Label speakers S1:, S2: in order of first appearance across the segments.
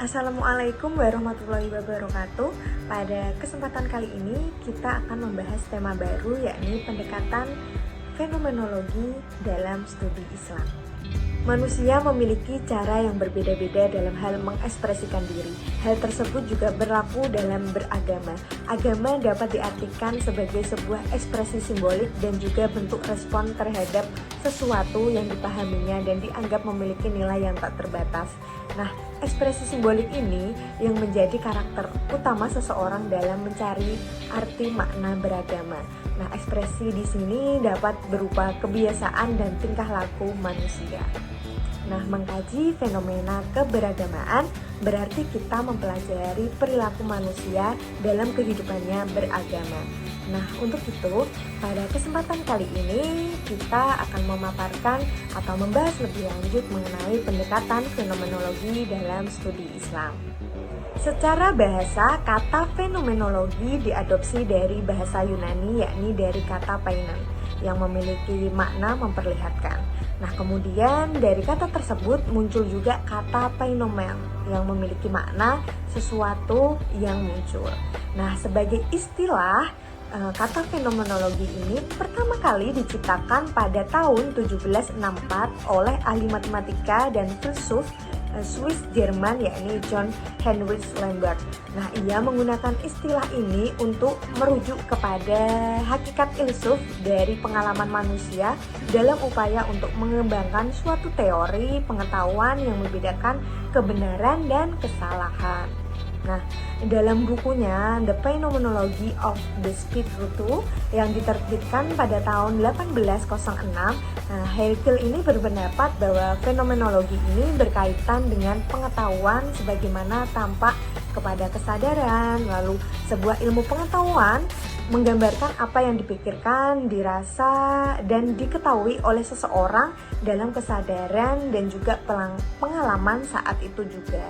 S1: Assalamualaikum warahmatullahi wabarakatuh. Pada kesempatan kali ini kita akan membahas tema baru, yakni pendekatan fenomenologi dalam studi Islam. Manusia memiliki cara yang berbeda-beda dalam hal mengekspresikan diri. Hal tersebut juga berlaku dalam beragama. Agama dapat diartikan sebagai sebuah ekspresi simbolik dan juga bentuk respon terhadap sesuatu yang dipahaminya dan dianggap memiliki nilai yang tak terbatas. Nah, ekspresi simbolik ini yang menjadi karakter utama seseorang dalam mencari arti makna beragama. Nah, ekspresi di sini dapat berupa kebiasaan dan tingkah laku manusia. Nah, mengkaji fenomena keberagamaan berarti kita mempelajari perilaku manusia dalam kehidupannya beragama. Nah, untuk itu, pada kesempatan kali ini kita akan memaparkan atau membahas lebih lanjut mengenai pendekatan fenomenologi dalam studi Islam. Secara bahasa, kata fenomenologi diadopsi dari bahasa Yunani, yakni dari kata painon, yang memiliki makna memperlihatkan. Nah, kemudian dari kata tersebut muncul juga kata painomen yang memiliki makna sesuatu yang muncul. Nah, sebagai istilah, kata fenomenologi ini pertama kali diciptakan pada tahun 1764 oleh ahli matematika dan filsuf Swiss Jerman, yakni John Heinrich Lambert. Nah, ia menggunakan istilah ini untuk merujuk kepada hakikat ilsuf dari pengalaman manusia dalam upaya untuk mengembangkan suatu teori pengetahuan yang membedakan kebenaran dan kesalahan. Nah, dalam bukunya The Phenomenology of the Spiritu yang diterbitkan pada tahun 1806, Hegel ini berpendapat bahwa fenomenologi ini berkaitan dengan pengetahuan sebagaimana tampak kepada kesadaran, lalu sebuah ilmu pengetahuan menggambarkan apa yang dipikirkan, dirasa, dan diketahui oleh seseorang dalam kesadaran dan juga pengalaman saat itu juga.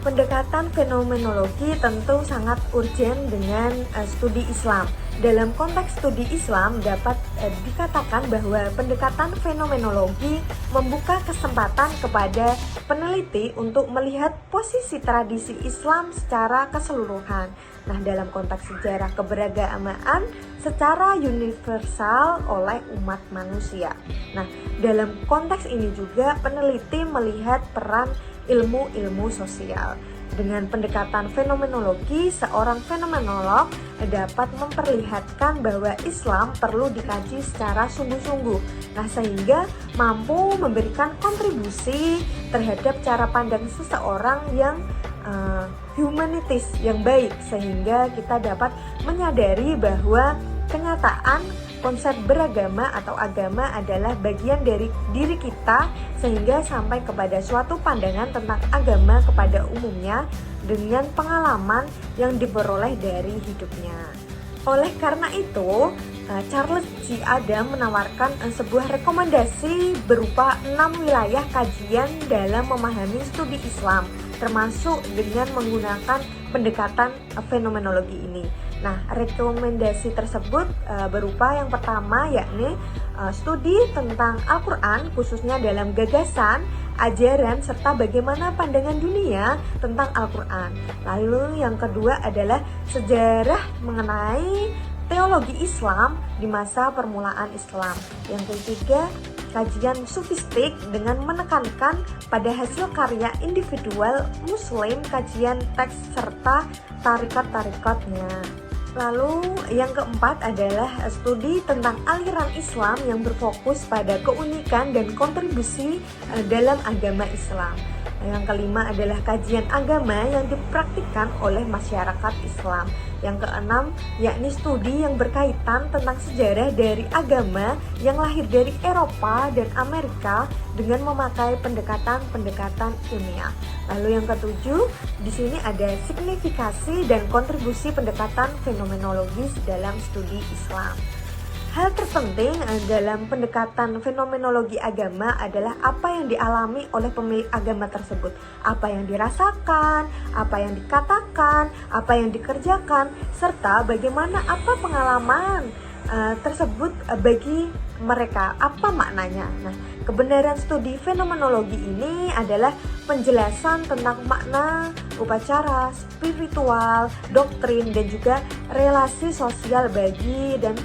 S1: Pendekatan fenomenologi tentu sangat urgen dengan studi Islam. Dalam konteks studi Islam dapat dikatakan bahwa pendekatan fenomenologi membuka kesempatan kepada peneliti untuk melihat posisi tradisi Islam secara keseluruhan. Nah, dalam konteks sejarah keberagamaan secara universal oleh umat manusia. Nah, dalam konteks ini juga peneliti melihat peran ilmu-ilmu sosial. Dengan pendekatan fenomenologi, seorang fenomenolog dapat memperlihatkan bahwa Islam perlu dikaji secara sungguh-sungguh. Nah, sehingga mampu memberikan kontribusi terhadap cara pandang seseorang yang humanitis, yang baik, sehingga kita dapat menyadari bahwa kenyataan konsep beragama atau agama adalah bagian dari diri kita sehingga sampai kepada suatu pandangan tentang agama kepada umumnya dengan pengalaman yang diperoleh dari hidupnya. Oleh karena itu, Charles G. Adam menawarkan sebuah rekomendasi berupa 6 wilayah kajian dalam memahami studi Islam, termasuk dengan menggunakan pendekatan fenomenologi ini. Nah, rekomendasi tersebut berupa yang pertama yakni studi tentang Al-Quran khususnya dalam gagasan, ajaran, serta bagaimana pandangan dunia tentang Al-Quran. Lalu yang kedua adalah sejarah mengenai teologi Islam di masa permulaan Islam. Yang ketiga, kajian sufistik dengan menekankan pada hasil karya individual Muslim, kajian teks serta tarikat-tarikatnya. Lalu yang keempat adalah studi tentang aliran Islam yang berfokus pada keunikan dan kontribusi dalam agama Islam. Yang kelima adalah kajian agama yang dipraktikkan oleh masyarakat Islam. Yang keenam yakni studi yang berkaitan tentang sejarah dari agama yang lahir dari Eropa dan Amerika dengan memakai pendekatan-pendekatan ilmiah. Lalu yang ketujuh, di sini ada signifikasi dan kontribusi pendekatan fenomenologis dalam studi Islam. Hal terpenting dalam pendekatan fenomenologi agama adalah apa yang dialami oleh pemilik agama tersebut, apa yang dirasakan, apa yang dikatakan, apa yang dikerjakan, serta bagaimana apa pengalaman tersebut bagi mereka, apa maknanya. Nah, kebenaran studi fenomenologi ini adalah penjelasan tentang makna, upacara, spiritual, doktrin, dan juga relasi sosial bagi dan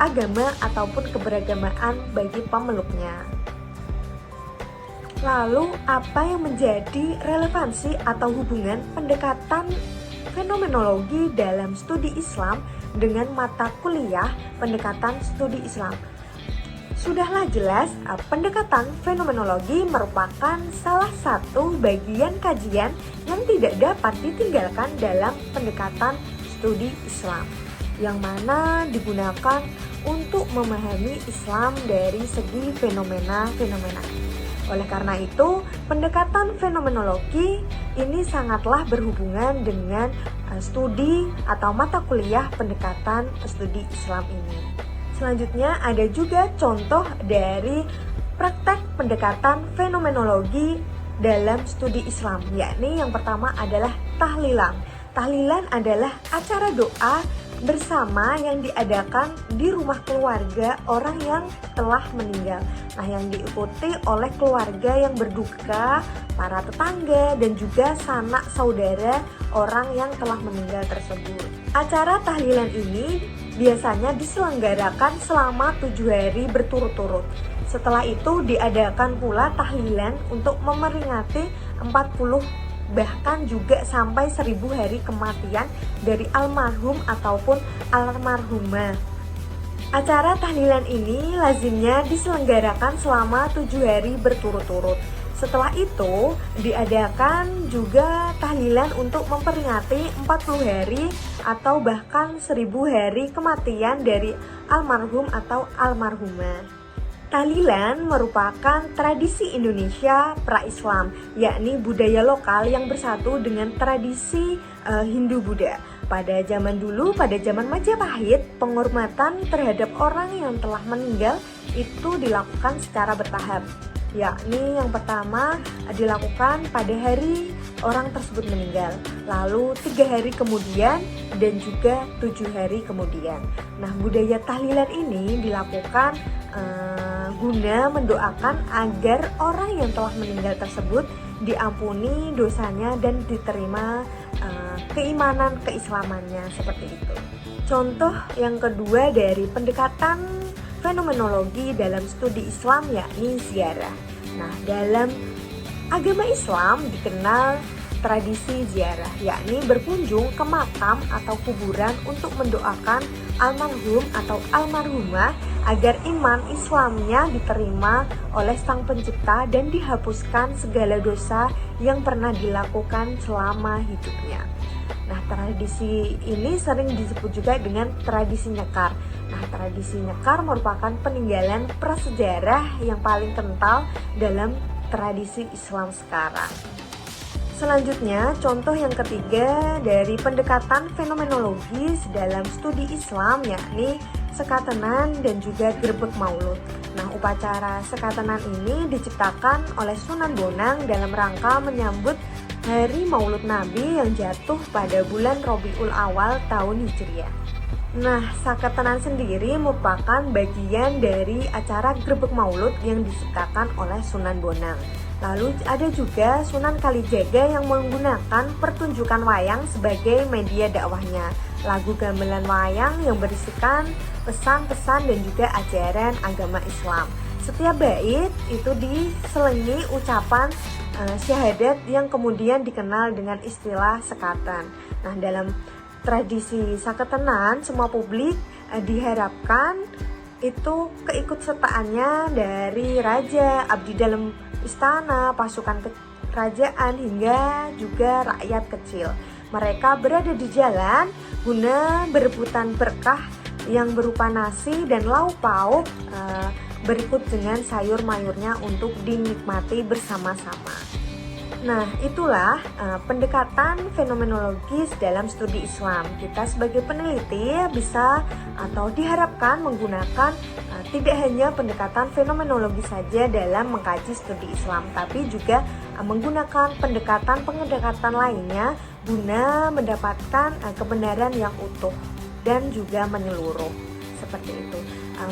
S1: agama ataupun keberagamaan bagi pemeluknya. Lalu, apa yang menjadi relevansi atau hubungan pendekatan fenomenologi dalam studi Islam dengan mata kuliah pendekatan studi Islam? Sudahlah jelas, pendekatan fenomenologi merupakan salah satu bagian kajian yang tidak dapat ditinggalkan dalam pendekatan studi Islam, yang mana digunakan untuk memahami Islam dari segi fenomena-fenomena. Oleh karena itu, pendekatan fenomenologi ini sangatlah berhubungan dengan studi atau mata kuliah pendekatan studi Islam ini. Selanjutnya ada juga contoh dari praktek pendekatan fenomenologi dalam studi Islam, yakni yang pertama adalah tahlilan. Tahlilan adalah acara doa bersama yang diadakan di rumah keluarga orang yang telah meninggal. Nah, yang diikuti oleh keluarga yang berduka, para tetangga, dan juga sanak saudara orang yang telah meninggal tersebut. Acara tahlilan ini biasanya diselenggarakan selama 7 hari berturut-turut. Setelah itu diadakan pula tahlilan untuk memperingati 40 bahkan juga sampai 1000 hari kematian dari almarhum ataupun almarhumah. Acara tahlilan ini lazimnya diselenggarakan selama 7 hari berturut-turut. Setelah itu diadakan juga tahlilan untuk memperingati 40 hari atau bahkan 1000 hari kematian dari almarhum atau almarhumah. Tahlilan merupakan tradisi Indonesia pra-Islam, yakni budaya lokal yang bersatu dengan tradisi Hindu-Buddha. Pada zaman dulu, pada zaman Majapahit, penghormatan terhadap orang yang telah meninggal itu dilakukan secara bertahap. Yakni yang pertama dilakukan pada hari orang tersebut meninggal, lalu 3 hari kemudian, dan juga 7 hari kemudian. Nah, budaya tahlilan ini dilakukan guna mendoakan agar orang yang telah meninggal tersebut diampuni dosanya dan diterima keimanan keislamannya, seperti itu. Contoh yang kedua dari pendekatan fenomenologi dalam studi Islam yakni ziarah. Nah, dalam agama Islam dikenal tradisi ziarah, yakni berkunjung ke makam atau kuburan untuk mendoakan almarhum atau almarhumah agar iman Islamnya diterima oleh Sang Pencipta dan dihapuskan segala dosa yang pernah dilakukan selama hidupnya. Nah, tradisi ini sering disebut juga dengan tradisi nyekar. Nah, tradisi nyekar merupakan peninggalan prasejarah yang paling kental dalam tradisi Islam sekarang. Selanjutnya, contoh yang ketiga dari pendekatan fenomenologis dalam studi Islam yakni sekatenan dan juga grebek maulud. Nah, upacara sekatenan ini diciptakan oleh Sunan Bonang dalam rangka menyambut Hari Maulud Nabi yang jatuh pada bulan Rabiul Awal tahun Hijriah. Nah, sekatenan sendiri merupakan bagian dari acara grebek maulud yang diciptakan oleh Sunan Bonang. Lalu ada juga Sunan Kalijaga yang menggunakan pertunjukan wayang sebagai media dakwahnya. Lagu gamelan wayang yang berisikan pesan-pesan dan juga ajaran agama Islam. Setiap bait itu diselingi ucapan syahadat yang kemudian dikenal dengan istilah sekatan. Nah, dalam tradisi sekatenan semua publik diharapkan itu keikutsertaannya dari raja, abdi dalam istana, pasukan kerajaan hingga juga rakyat kecil. Mereka berada di jalan guna berebutan berkah yang berupa nasi dan lauk pauk berikut dengan sayur mayurnya untuk dinikmati bersama-sama. Nah, itulah pendekatan fenomenologis dalam studi Islam. Kita sebagai peneliti bisa atau diharapkan menggunakan tidak hanya pendekatan fenomenologi saja dalam mengkaji studi Islam, tapi juga menggunakan pendekatan lainnya guna mendapatkan kebenaran yang utuh dan juga menyeluruh. Seperti itu.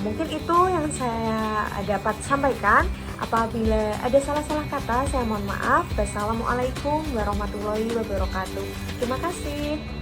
S1: Mungkin itu yang saya dapat sampaikan. Apabila ada salah-salah kata, saya mohon maaf. Wassalamualaikum warahmatullahi wabarakatuh. Terima kasih.